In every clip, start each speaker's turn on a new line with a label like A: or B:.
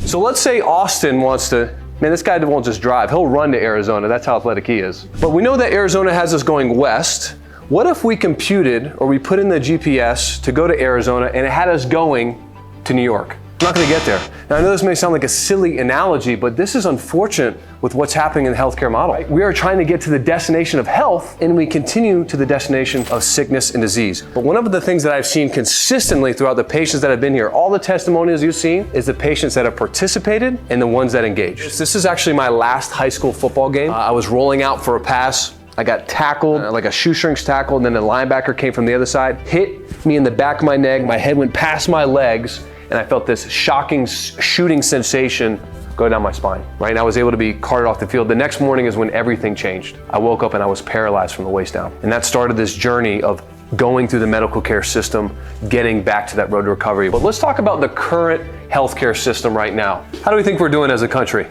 A: So let's say Austin wants to, man, this guy won't just drive, he'll run to Arizona. That's how athletic he is. But we know that Arizona has us going west. What if we computed, or we put in the GPS to go to Arizona and it had us going to New York? I'm not gonna get there. Now I know this may sound like a silly analogy, but this is unfortunate with what's happening in the healthcare model. Right? We are trying to get to the destination of health and we continue to the destination of sickness and disease. But one of the things that I've seen consistently throughout the patients that have been here, all the testimonials you've seen, is the patients that have participated and the ones that engaged. This is actually my last high school football game. I was rolling out for a pass. I got tackled, like a shoestrings tackle, and then the linebacker came from the other side, hit me in the back of my neck, my head went past my legs, and I felt this shocking shooting sensation go down my spine, right? And I was able to be carted off the field. The next morning is when everything changed. I woke up and I was paralyzed from the waist down. And that started this journey of going through the medical care system, getting back to that road to recovery. But let's talk about the current healthcare system right now. How do we think we're doing as a country?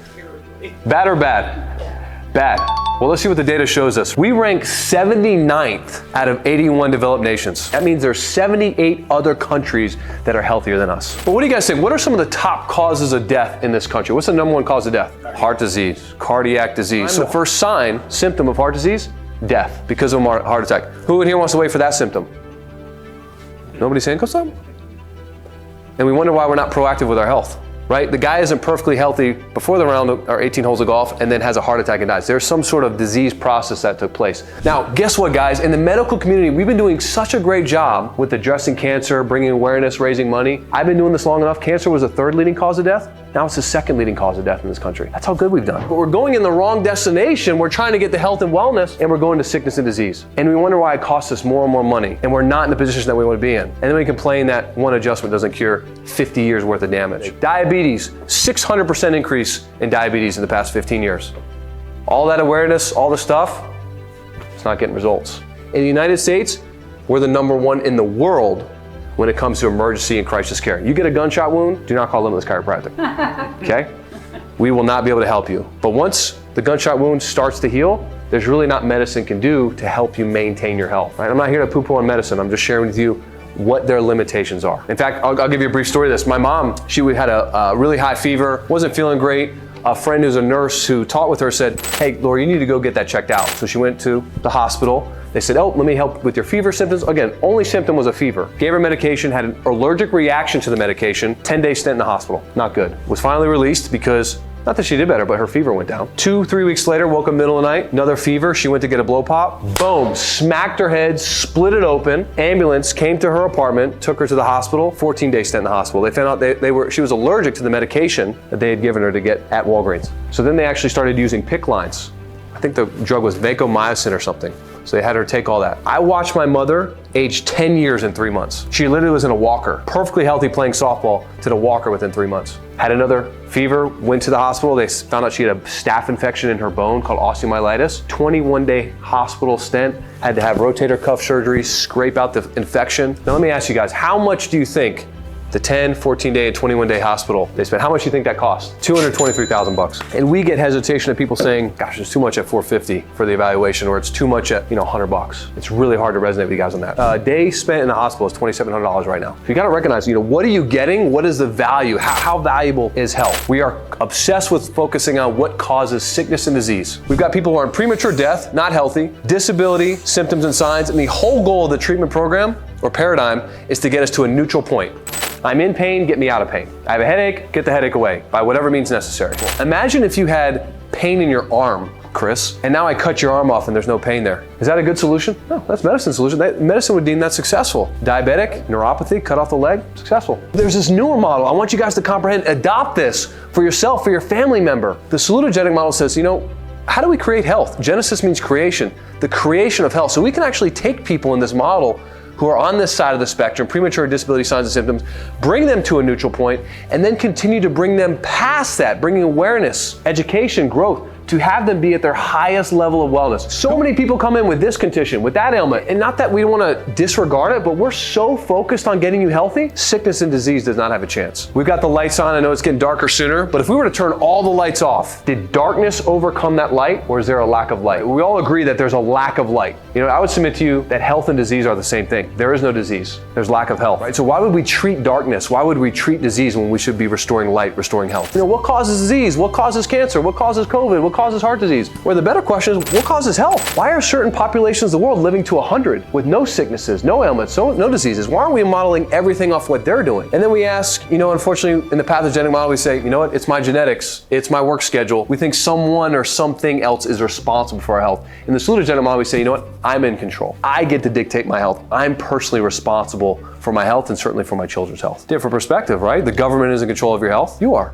A: Bad or bad? Bad. Well, let's see what the data shows us. We rank 79th out of 81 developed nations. That means there's 78 other countries that are healthier than us. But what do you guys think? What are some of the top causes of death in this country? What's the number one cause of death? Heart disease, cardiac disease. So the first symptom of heart disease, death because of a heart attack. Who in here wants to wait for that symptom? Nobody saying something? And we wonder why we're not proactive with our health. Right? The guy isn't perfectly healthy before the round or 18 holes of golf and then has a heart attack and dies. There's some sort of disease process that took place. Now, guess what, guys? In the medical community, we've been doing such a great job with addressing cancer, bringing awareness, raising money. I've been doing this long enough. Cancer was the third leading cause of death. Now it's the second leading cause of death in this country. That's how good we've done. But we're going in the wrong destination. We're trying to get to health and wellness, and we're going to sickness and disease. And we wonder why it costs us more and more money, and we're not in the position that we want to be in. And then we complain that one adjustment doesn't cure 50 years worth of damage. Diabetes, 600% increase in diabetes in the past 15 years. All that awareness, all the stuff, it's not getting results. In the United States, we're the #1 in the world when it comes to emergency and crisis care. You get a gunshot wound, do not call Limitless Chiropractic, okay? We will not be able to help you. But once the gunshot wound starts to heal, there's really not medicine can do to help you maintain your health, right? I'm not here to poo-poo on medicine. I'm just sharing with you what their limitations are. In fact, I'll give you a brief story of this. My mom, she had a really high fever, wasn't feeling great. A friend who's a nurse who taught with her said, hey, Laura, you need to go get that checked out. So she went to the hospital. They said, oh, let me help with your fever symptoms. Again, only symptom was a fever. Gave her medication, had an allergic reaction to the medication, 10-day stint in the hospital. Not good. Was finally released because, not that she did better, but her fever went down. 2-3 weeks later, woke up middle of the night, another fever. She went to get a blow pop. Boom, smacked her head, split it open. Ambulance came to her apartment, took her to the hospital, 14-day stint in the hospital. They found out she was allergic to the medication that they had given her to get at Walgreens. So then they actually started using PICC lines. I think the drug was vancomycin or something. So they had her take all that. I watched my mother age 10 years in 3 months. She literally was in a walker, perfectly healthy playing softball, to the walker within 3 months. Had another fever, went to the hospital. They found out she had a staph infection in her bone called osteomyelitis. 21-day hospital stent, had to have rotator cuff surgery, scrape out the infection. Now let me ask you guys, how much do you think the 10, 14-day, and 21-day hospital they spent? How much do you think that cost? $223,000. And we get hesitation of people saying, gosh, it's too much at $450 for the evaluation, or it's too much at $100. It's really hard to resonate with you guys on that. A day spent in the hospital is $2,700 right now. So you gotta recognize, what are you getting? What is the value? How valuable is health? We are obsessed with focusing on what causes sickness and disease. We've got people who are in premature death, not healthy, disability, symptoms and signs, and the whole goal of the treatment program or paradigm is to get us to a neutral point. I'm in pain, get me out of pain. I have a headache, get the headache away by whatever means necessary. Imagine if you had pain in your arm, Chris, and now I cut your arm off and there's no pain there. Is that a good solution? No, that's medicine's solution. Medicine would deem that successful. Diabetic, neuropathy, cut off the leg, successful. There's this newer model. I want you guys to comprehend, adopt this for yourself, for your family member. The salutogenic model says, how do we create health? Genesis means creation, the creation of health. So we can actually take people in this model who are on this side of the spectrum, premature disability signs and symptoms, bring them to a neutral point, and then continue to bring them past that, bringing awareness, education, growth, to have them be at their highest level of wellness. So many people come in with this condition, with that ailment, and not that we want to disregard it, but we're so focused on getting you healthy, sickness and disease does not have a chance. We've got the lights on. I know it's getting darker sooner, but if we were to turn all the lights off, did darkness overcome that light, or is there a lack of light? We all agree that there's a lack of light. You know, I would submit to you that health and disease are the same thing. There is no disease. There's lack of health, right? So why would we treat darkness? Why would we treat disease when we should be restoring light, restoring health? You know, what causes disease? What causes cancer? What causes COVID? What causes heart disease? Or the better question is, what causes health? Why are certain populations of the world living to 100 with no sicknesses, no ailments, no diseases? Why aren't we modeling everything off what they're doing? And then we ask, you know, unfortunately in the pathogenic model, we say, you know what, it's my genetics, it's my work schedule. We think someone or something else is responsible for our health. In the salutogenic model, we say, you know what, I'm in control. I get to dictate my health. I'm personally responsible for my health and certainly for my children's health. Different perspective, right? The government is in control of your health. You are.